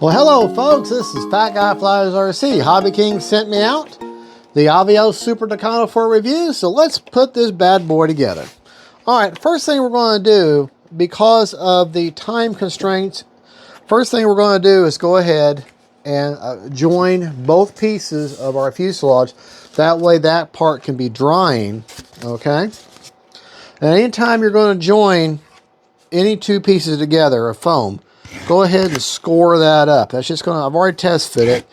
Well, hello folks, this is Fat Guy Flies RC. HobbyKing sent me out the Avios Super Tucano for a review, so let's put this bad boy together. Alright, first thing we're going to do, because of the time constraints, first thing we're going to do is go ahead and join both pieces of our fuselage. That way that part can be drying, okay? And anytime you're going to join any two pieces together of foam, go ahead and score that up. That's just going to, I've already test fit it.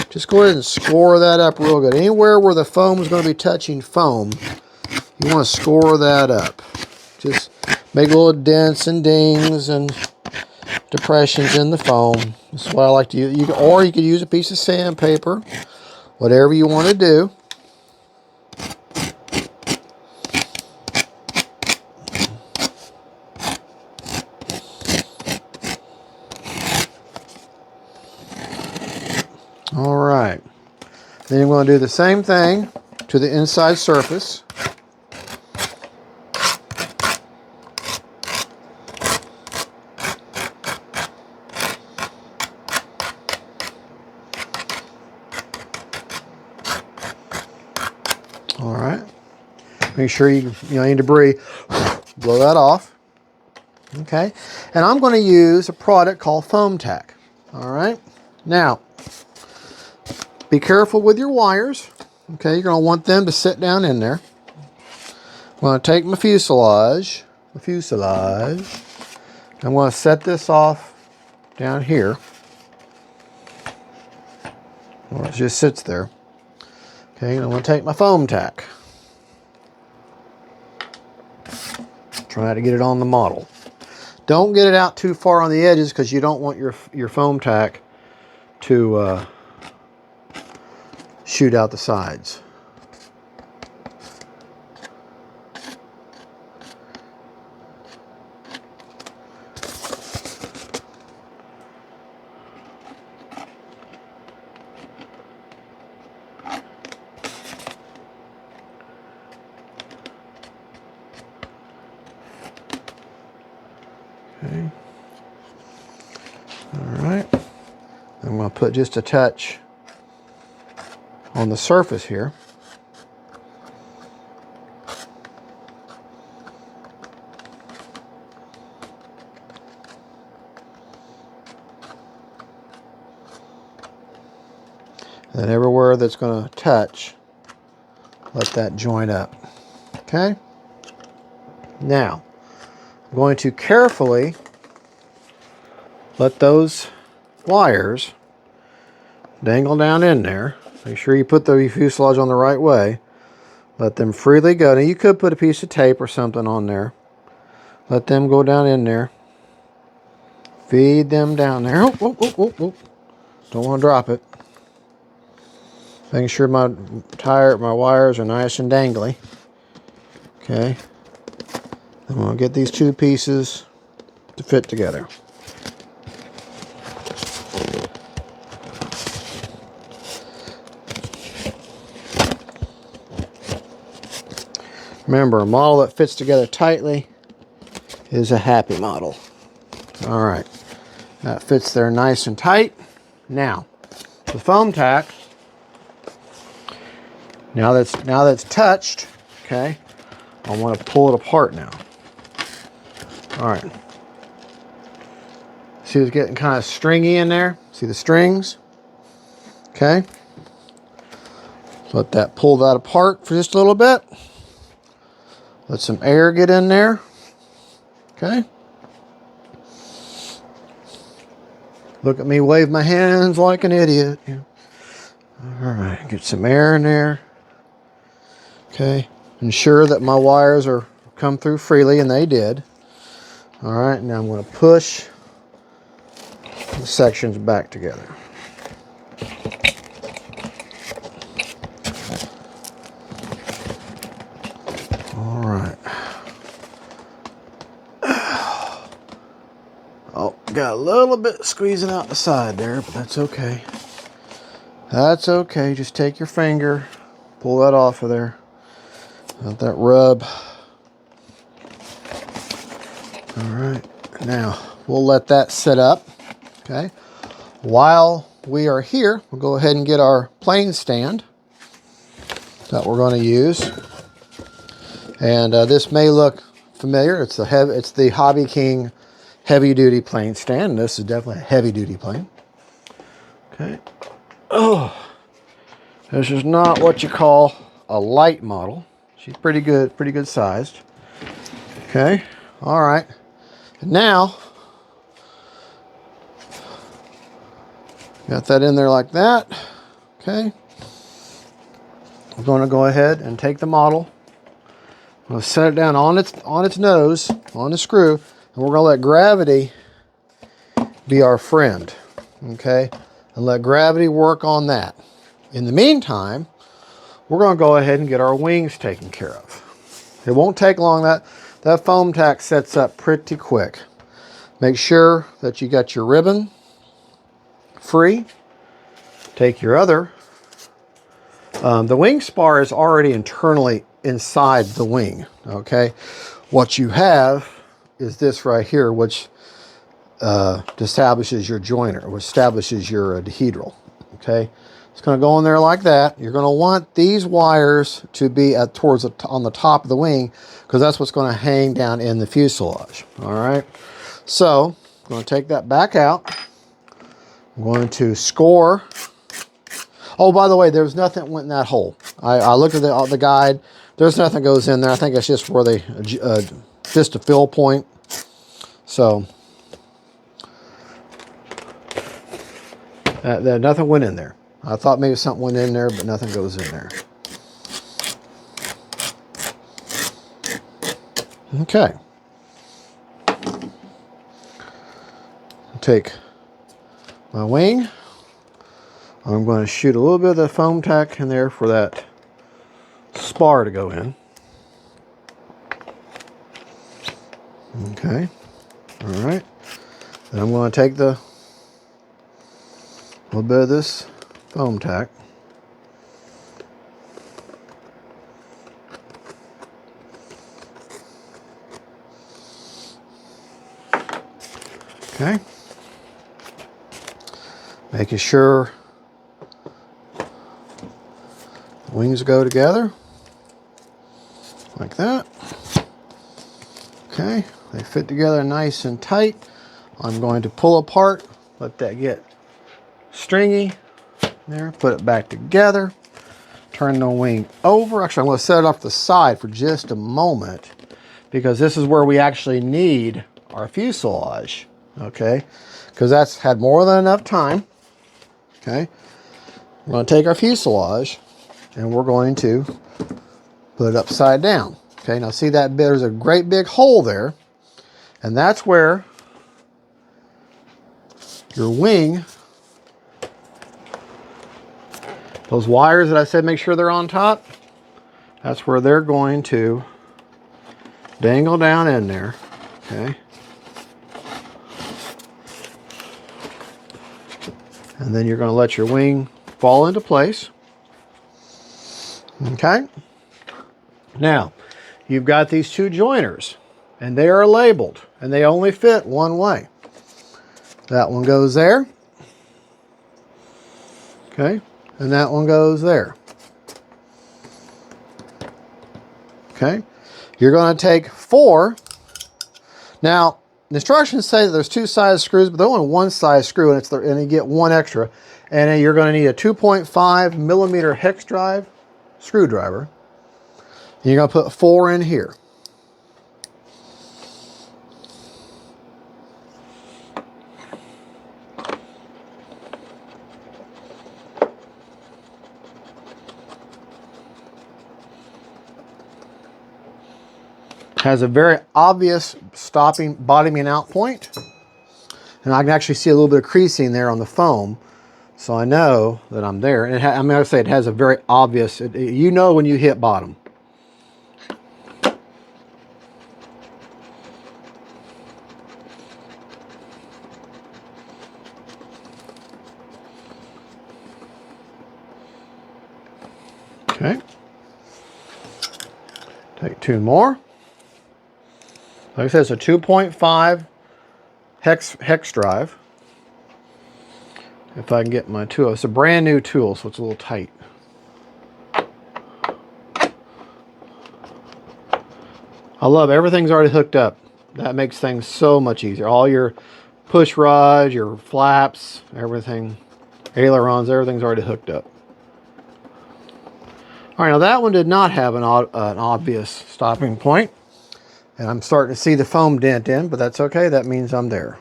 Just go ahead and score that up real good. Anywhere where the foam is going to be touching foam, you want to score that up. Just make little dents and dings and depressions in the foam. That's what I like to use. Or you could use a piece of sandpaper, whatever you want to do. All right, then you're going to do the same thing to the inside surface. All right, make sure you any debris, blow that off. Okay, and I'm going to use a product called Foam Tack. All right, now be careful with your wires. Okay, you're going to want them to sit down in there. I'm going to take my fuselage. I'm going to set this off down here. Or it just sits there. Okay, and I'm going to take my foam tack. Try to get it on the model. Don't get it out too far on the edges because you don't want your foam tack to shoot out the sides. Okay. All right. I'm going to put just a touch on the surface here. And everywhere that's going to touch, let that join up. Okay? Now, I'm going to carefully let those wires dangle down in there. Make sure you put the fuselage on the right way. Let them freely go. Now you could put a piece of tape or something on there. Let them go down in there. Feed them down there. Oh, oh, oh, oh, oh. Don't want to drop it. Making sure my wires are nice and dangly. Okay. I'm going to get these two pieces to fit together. Remember, a model that fits together tightly is a happy model. All right, that fits there nice and tight. Now, the foam tack. Now that's touched. Okay, I want to pull it apart now. All right. See, it's getting kind of stringy in there. See the strings? Okay. Let that pull that apart for just a little bit. Let some air get in there. Okay. Look at me wave my hands like an idiot. All right, get some air in there. Okay. Ensure that my wires are come through freely, and they did. All right, now I'm going to push the sections back together. All right. Oh, got a little bit squeezing out the side there, but that's okay. That's okay. Just take your finger, pull that off of there. Let that rub. All right. Now, we'll let that sit up. Okay. while we are here, we'll go ahead and get our plane stand that we're going to use. And this may look familiar. It's the HobbyKing heavy duty plane stand. And this is definitely a heavy duty plane. Okay. Oh, this is not what you call a light model. She's pretty good sized. Okay. All right. And now, got that in there like that. Okay. We're going to go ahead and take the model. I'm going to set it down on its nose, on the screw, and we're going to let gravity be our friend. Okay. And let gravity work on that. In the meantime, we're going to go ahead and get our wings taken care of. It won't take long. That foam tack sets up pretty quick. Make sure that you got your ribbon free. Take your other. The wing spar is already internally inside the wing. Okay. What you have is this right here, which establishes your joiner, which establishes your dihedral. Okay. It's going to go in there like that. You're going to want these wires to be on the top of the wing, because that's what's going to hang down in the fuselage. All right. So I'm going to take that back out. I'm going to score. Oh, by the way, there's nothing that went in that hole. I looked at the guide. There's nothing goes in there. I think it's just where they just a fill point. So nothing went in there. I thought maybe something went in there, but nothing goes in there. Okay. Take my wing. I'm going to shoot a little bit of the foam tack in there for that spar to go in. Okay. All right. Then I'm going to take the little bit of this foam tack. Okay. Making sure the wings go together like that. Okay. They fit together nice and tight. I'm going to pull apart, let that get stringy there, put it back together, turn the wing over. Actually, I'm going to set it off the side for just a moment, because this is where we actually need our fuselage. Okay, because that's had more than enough time. Okay, we're going to take our fuselage and we're going to put it upside down. Okay, now see that there's a great big hole there, and that's where your wing, those wires that I said make sure they're on top, that's where they're going to dangle down in there. Okay. And then you're going to let your wing fall into place. Okay. Now, you've got these two joiners, and they are labeled, and they only fit one way. That one goes there. Okay. And that one goes there. Okay. You're going to take 4. Now, the instructions say that there's 2 size screws, but there's only one size screw, and and you get one extra. And then you're going to need a 2.5 millimeter hex drive screwdriver. And you're going to put 4 in here. Has a very obvious bottoming out point. And I can actually see a little bit of creasing there on the foam. So I know that I'm there. And I'm going to say it has a very obvious, you know when you hit bottom. Okay. Take 2 more. Like I said, it's a 2.5 hex drive. If I can get my tool. It's a brand new tool, so it's a little tight. I love everything's already hooked up. That makes things so much easier. All your push rods, your flaps, everything, ailerons, everything's already hooked up. All right, now that one did not have an obvious stopping point. And I'm starting to see the foam dent in, but that's okay. That means I'm there.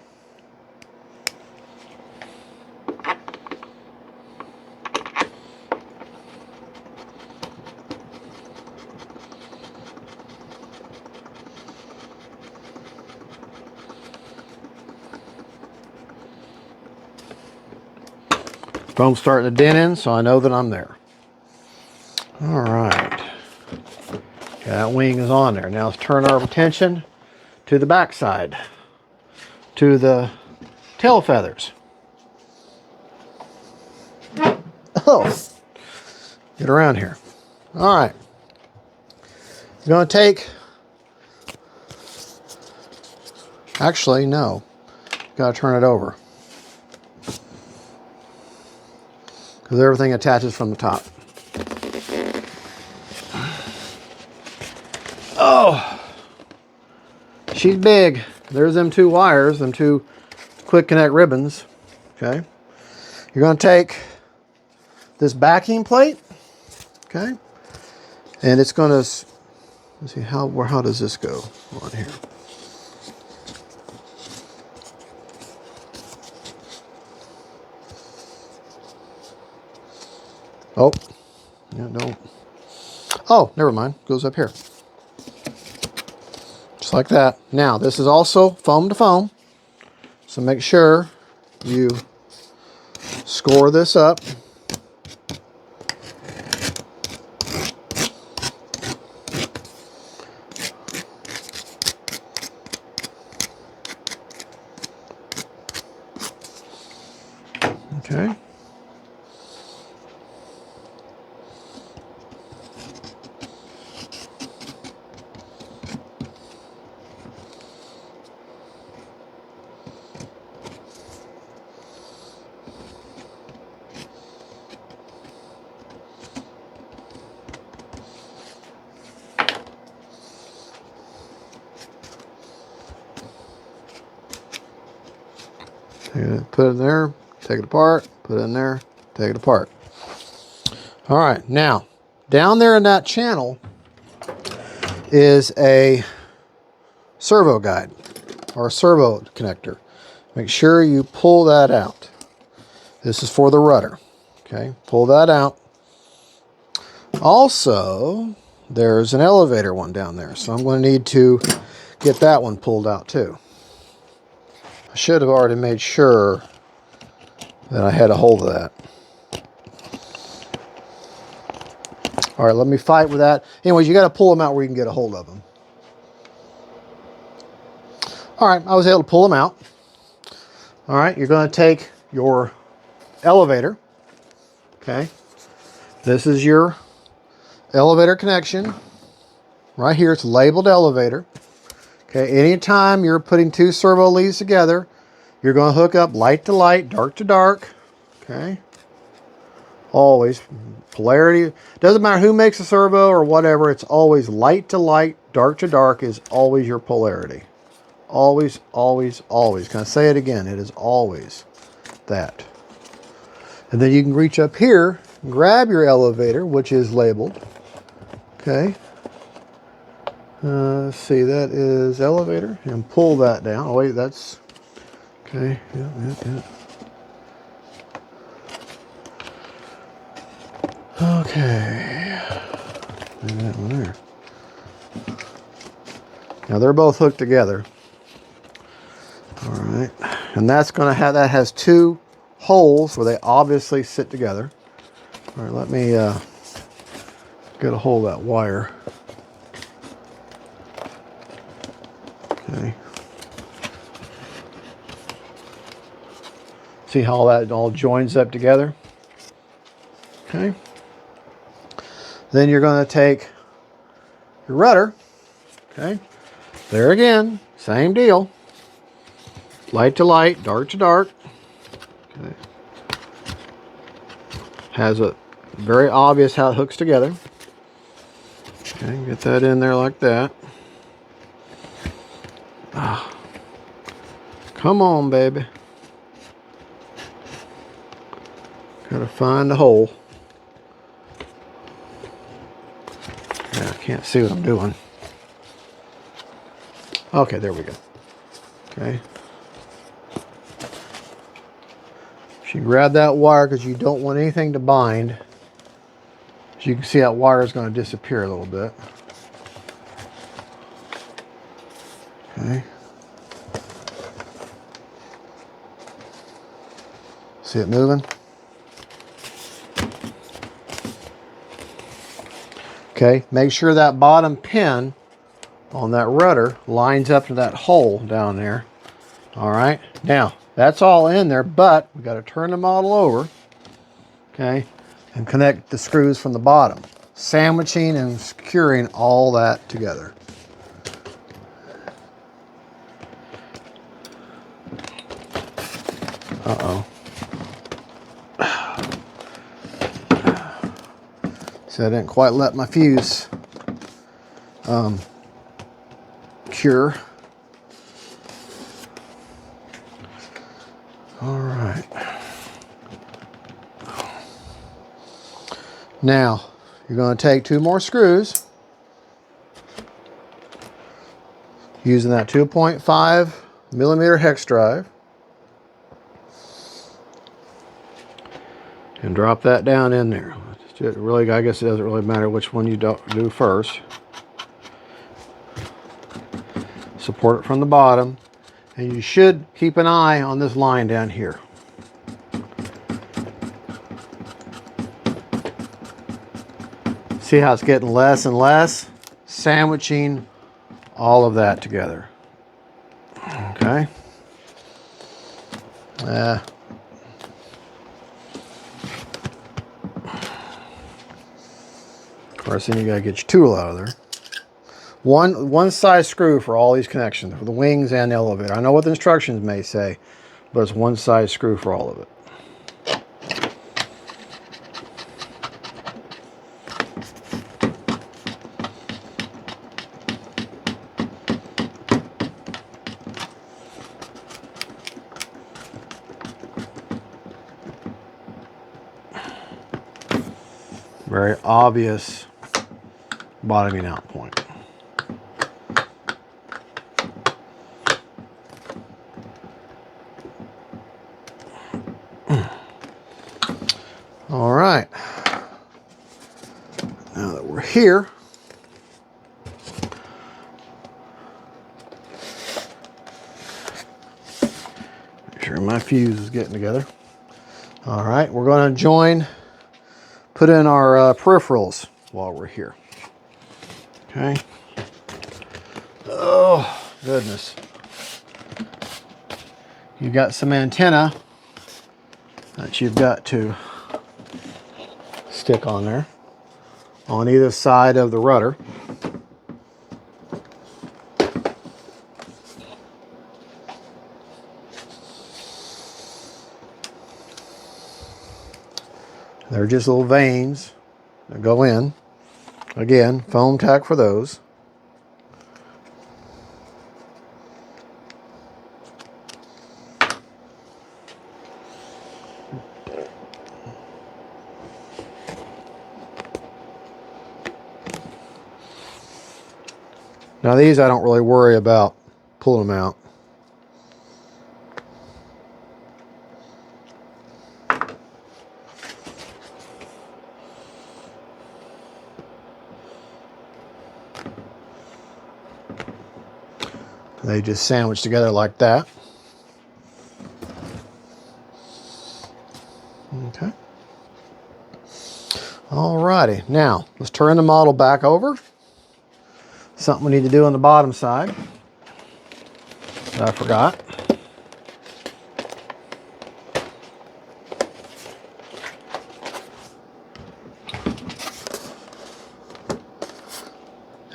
Foam's starting to dent in, so I know that I'm there. All right. Okay, that wing is on there. Now let's turn our attention to the back side, to the tail feathers. Oh, get around here. All right. You're going to take, actually, no. Got to turn it over, because everything attaches from the top. Oh, she's big. There's them two wires, them two quick connect ribbons. Okay. You're going to take this backing plate. Okay. And it's going to, let's see, how does this go on here? Oh, yeah, don't. Oh, never mind. Goes up here. Just like that. Now, this is also foam to foam. So make sure you score this up. Okay. Put it in there, take it apart, put it in there, take it apart. All right, now, down there in that channel is a servo guide, or a servo connector. Make sure you pull that out. This is for the rudder. Okay, pull that out. Also, there's an elevator one down there, so I'm going to need to get that one pulled out too. I should have already made sure that I had a hold of that. All right, let me fight with that. Anyways, you got to pull them out where you can get a hold of them. All right, I was able to pull them out. All right, you're going to take your elevator. Okay, this is your elevator connection. Right here, it's labeled elevator. Okay, anytime you're putting two servo leads together, you're going to hook up light to light, dark to dark. Okay, always polarity. Doesn't matter who makes a servo or whatever, it's always light to light, dark to dark is always your polarity. Always, always, always. Can I say it again? It is always that. And then you can reach up here, grab your elevator, which is labeled. Okay. Let's see, that is elevator, and pull that down. Oh wait, that's okay. Yeah. Okay. And that one there. Now they're both hooked together. All right, and that's going to have, that has two holes where they obviously sit together. All right, let me get a hold of that wire. Okay. See how that all joins up together? Okay. Then you're going to take your rudder. Okay. There again, same deal. Light to light, dark to dark. Okay. has a very obvious how it hooks together. Okay, get that in there like that. Ah, come on, baby. Gotta find the hole. Yeah, I can't see what I'm doing. Okay, there we go. Okay. So you grab that wire because you don't want anything to bind. As you can see, that wire is going to disappear a little bit. Okay. See it moving? Okay, make sure that bottom pin on that rudder lines up to that hole down there. All right, now that's all in there, but we got to turn the model over, okay, and connect the screws from the bottom, sandwiching and securing all that together. Uh-oh. So I didn't quite let my fuse cure. All right. Now, you're going to take 2 more screws using that 2.5 millimeter hex drive and drop that down in there. It really, I guess it doesn't really matter which one you do first. Support it from the bottom, and you should keep an eye on this line down here. See how it's getting less and less? Sandwiching all of that together. Okay. Of course, then you gotta get your tool out of there. One size screw for all these connections, for the wings and the elevator. I know what the instructions may say, but it's one size screw for all of it. Very obvious bottoming out point. All right. Now that we're here, make sure my fuse is getting together. All right, we're going to put in our peripherals while we're here. Okay. Oh, goodness. You've got some antenna that you've got to stick on there on either side of the rudder. They're just little vanes that go in. Again, foam tack for those. Now these I don't really worry about pulling them out. They just sandwich together like that. Okay. Alrighty, now let's turn the model back over. Something we need to do on the bottom side that I forgot.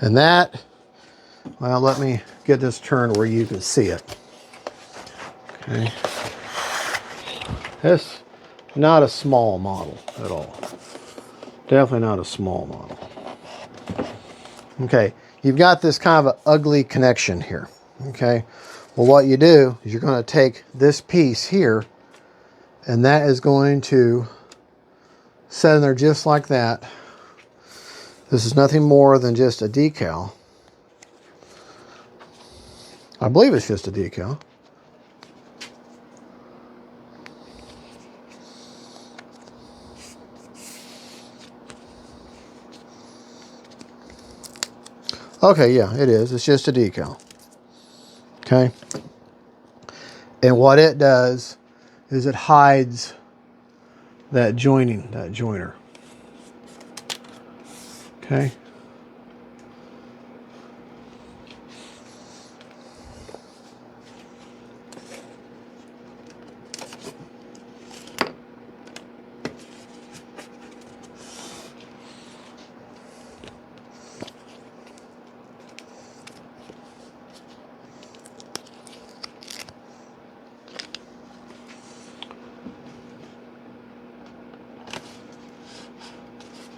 And that, well, let me get this turned where you can see it. Okay. This not a small model at all. Definitely not a small model. Okay, you've got this kind of an ugly connection here. Okay, well, what you do is you're going to take this piece here, and that is going to set in there just like that. This is nothing more than just a decal. I believe it's just a decal. Okay, yeah, it is. It's just a decal. Okay. And what it does is it hides that joining, that joiner. Okay.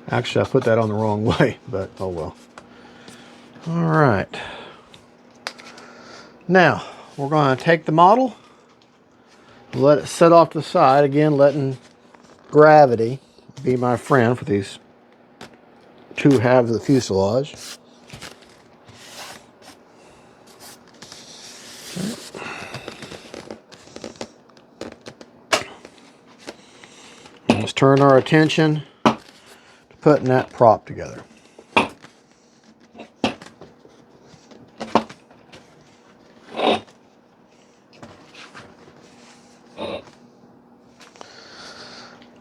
Actually, I put that on the wrong way, but oh well. All right. Now, we're going to take the model, let it set off to the side, again, letting gravity be my friend for these two halves of the fuselage. Let's turn our attention to putting that prop together.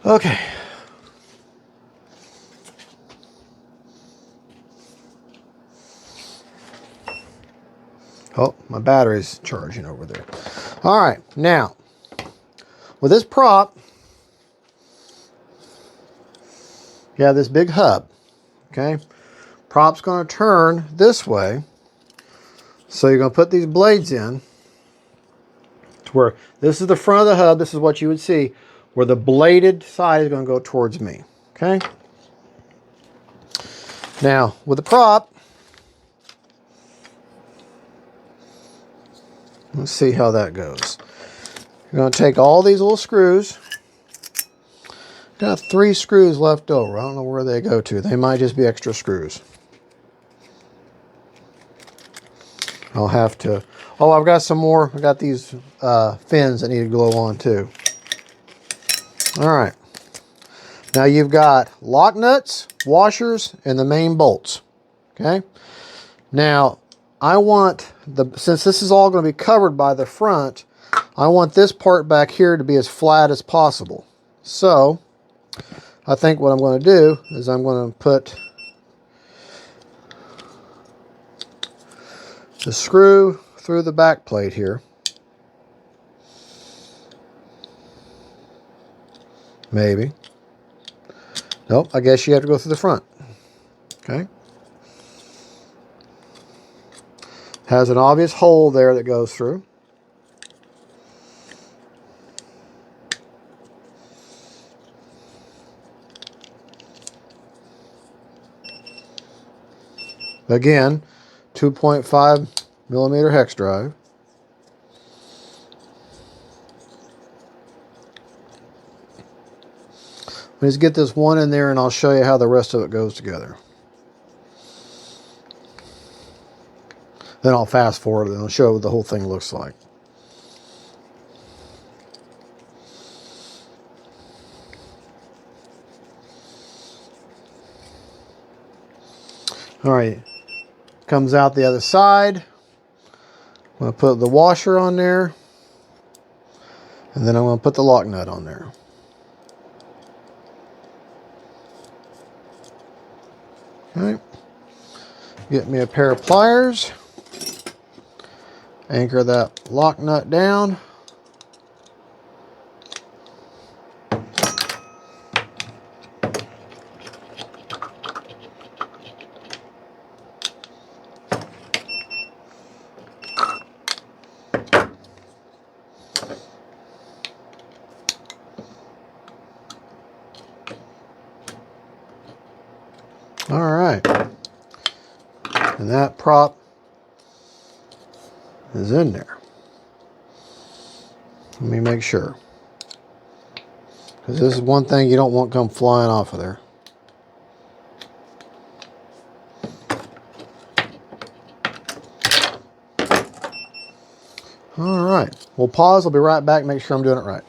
Okay. Oh, my battery's charging over there. All right, now, with this prop, you have this big hub, okay? Prop's going to turn this way, so you're going to put these blades in to where this is the front of the hub. This is what you would see, where the bladed side is going to go towards me, okay? Now, with the prop, let's see how that goes. You're going to take all these little screws. Got 3 screws left over. I don't know where they go to. They might just be extra screws. I'll have to... Oh, I've got some more. I got these fins that need to glue on too. All right. Now you've got lock nuts, washers, and the main bolts. Okay. Now I want since this is all going to be covered by the front, I want this part back here to be as flat as possible. So I think what I'm going to do is I'm going to put the screw through the back plate here. Maybe. Nope, I guess you have to go through the front. Okay. Has an obvious hole there that goes through. Again, 2.5 millimeter hex drive. Let's get this one in there and I'll show you how the rest of it goes together. Then I'll fast forward and I'll show you what the whole thing looks like. All right, comes out the other side. I'm going to put the washer on there, and then I'm going to put the lock nut on there. Okay, get me a pair of pliers, anchor that lock nut down. right. And that prop is in there. Let me make sure. Because this is one thing you don't want come flying off of there. All right. We'll pause. I'll be right back. Make sure I'm doing it right.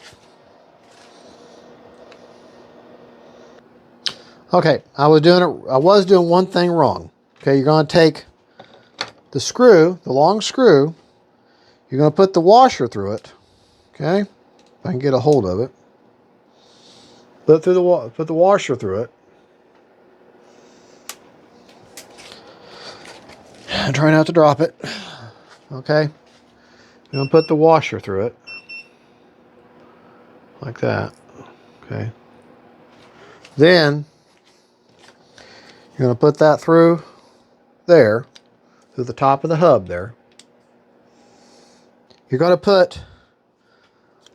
Okay. I was doing one thing wrong. Okay. You're going to take the screw, the long screw. You're going to put the washer through it. Okay. If I can get a hold of it. Put the washer through it. And try not to drop it. Okay. You're going to put the washer through it. Like that. Okay. Then you're going to put that through there, through the top of the hub there. You're going to put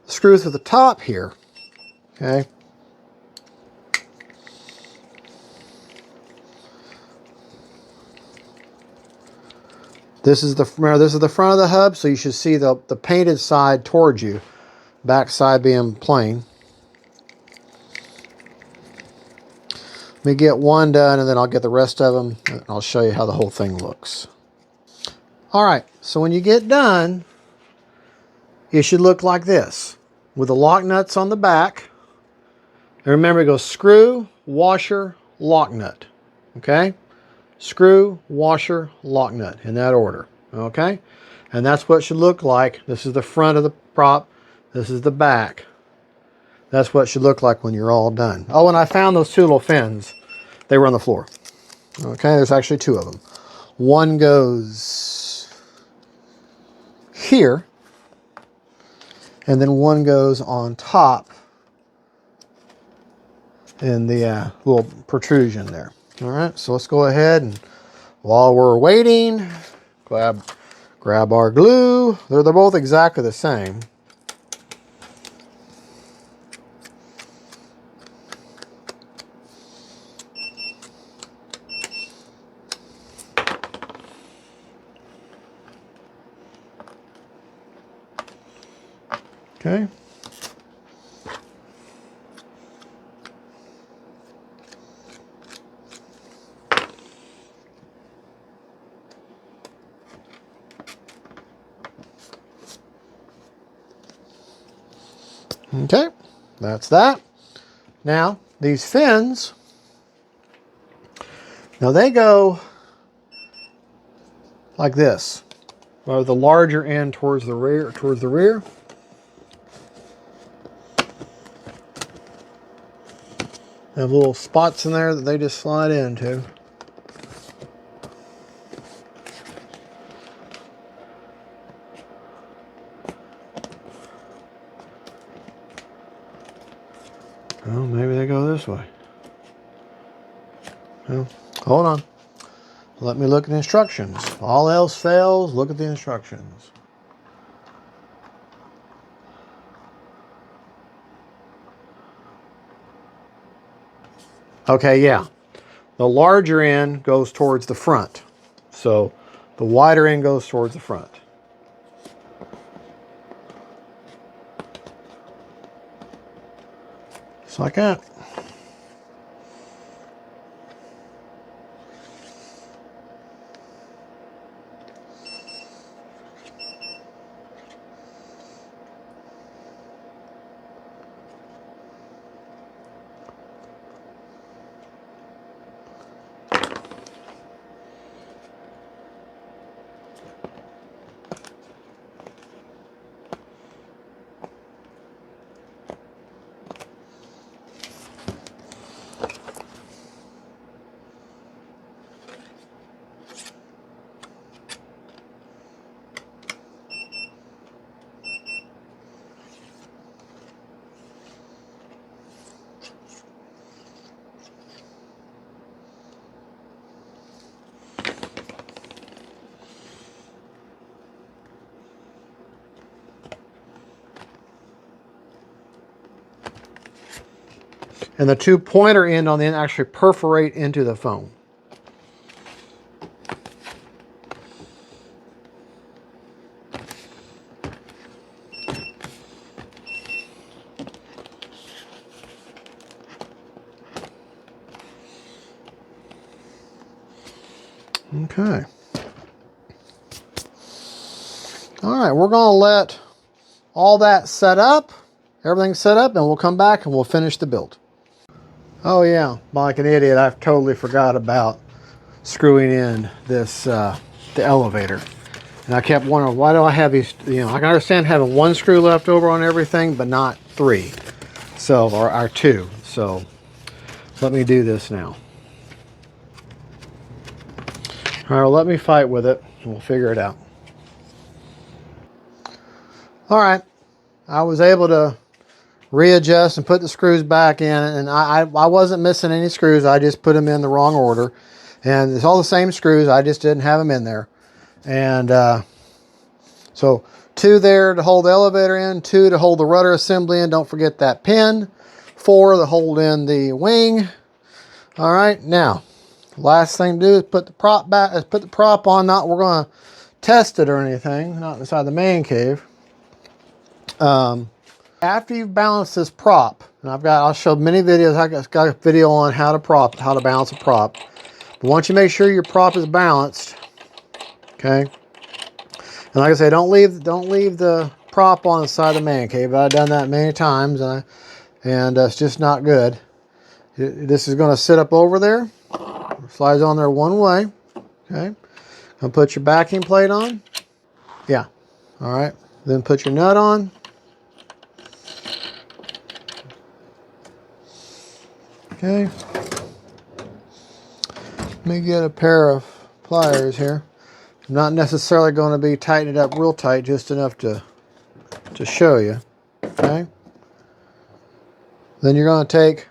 the screw through the top here. Okay. This is the front of the hub, so you should see the painted side towards you, back side being plain. Let me get one done, and then I'll get the rest of them, and I'll show you how the whole thing looks. All right, so when you get done, it should look like this, with the lock nuts on the back. And remember, it goes screw, washer, lock nut. Okay? Screw, washer, lock nut, in that order. Okay? And that's what it should look like. This is the front of the prop. This is the back. That's what it should look like when you're all done. Oh, and I found those two little fins. They were on the floor. Okay, there's actually two of them. One goes here, and then one goes on top in the little protrusion there. All right, so let's go ahead, and while we're waiting, grab our glue. They're both exactly the same. Okay. Okay, that's that. Now, these fins, now they go like this, or the larger end towards the rear. They have little spots in there that they just slide into. Oh, maybe they go this way. Well, hold on. Let me look at the instructions. All else fails, look at the instructions. Okay, yeah. The larger end goes towards the front. So the wider end goes towards the front. Just like that. And the two pointer end on the end actually perforate into the foam. Okay. All right, we're going to let all that set up, everything set up, and we'll come back and we'll finish the build. Oh yeah, like an idiot, I've totally forgot about screwing in this the elevator. And I kept wondering, why do I have these, I can understand having one screw left over on everything, but not three. So, or two. So, let me do this now. All right, well, let me fight with it, and we'll figure it out. All right, I was able to readjust and put the screws back in, and I wasn't missing any screws. I just put them in the wrong order. And it's all the same screws, I just didn't have them in there. And so 2 there to hold the elevator in, 2 to hold the rudder assembly in. Don't forget that pin. 4 to hold in the wing. All right, now last thing to do is put the prop back. Put the prop on. Not we're going to test it or anything. Not inside the man cave. After you've balanced this prop, and I'll show many videos. I've got a video on how to balance a prop. But once you make sure your prop is balanced, okay. And like I say, don't leave the prop on the side of the man cave. I've done that many times, and it's just not good. This is going to sit up over there. Slides on there one way. Okay. Gonna put your backing plate on. Yeah. All right. Then put your nut on. Okay. Let me get a pair of pliers here. I'm not necessarily going to be tightening it up real tight, just enough to show you. Okay. Then you're going to take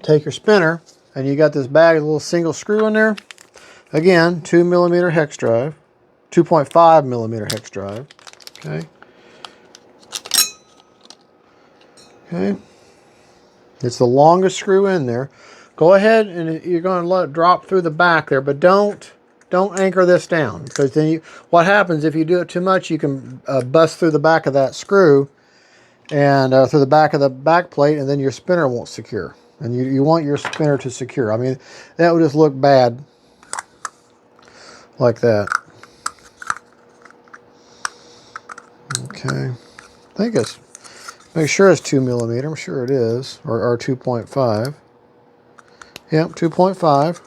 take your spinner, and you got this bag, a little single screw in there. Again, 2mm hex drive, 2.5mm hex drive. Okay. Okay. It's the longest screw in there. Go ahead and you're going to let it drop through the back there, but don't anchor this down, because then what happens if you do it too much, you can bust through the back of that screw and through the back of the back plate, and then your spinner won't secure. And you want your spinner to secure. I mean, that would just look bad like that. Okay. I think it's, make sure it's 2mm. I'm sure it is. Or 2.5. Yep, 2.5.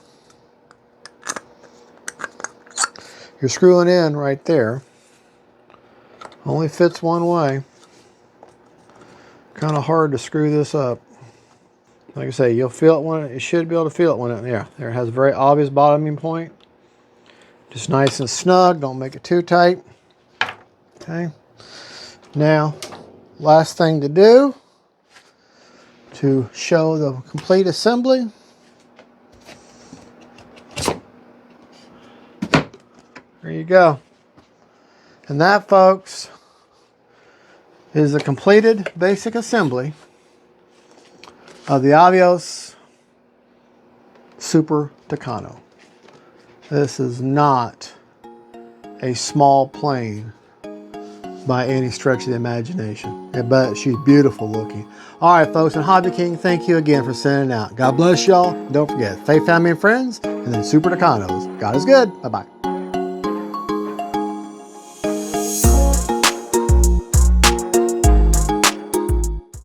You're screwing in right there. Only fits one way. Kind of hard to screw this up. Like I say, you'll feel it when you should be able to feel it when there it has a very obvious bottoming point. Just nice and snug. Don't make it too tight. Okay. Now, last thing to do to show the complete assembly. There you go. And that, folks, is the completed basic assembly of the Avios Super Tucano. This is not a small plane by any stretch of the imagination, but she's beautiful looking. All right, folks, and HobbyKing, thank you again for sending it out. God bless y'all. Don't forget, faith, family, and friends, and then Super Tucanos. God is good. Bye-bye.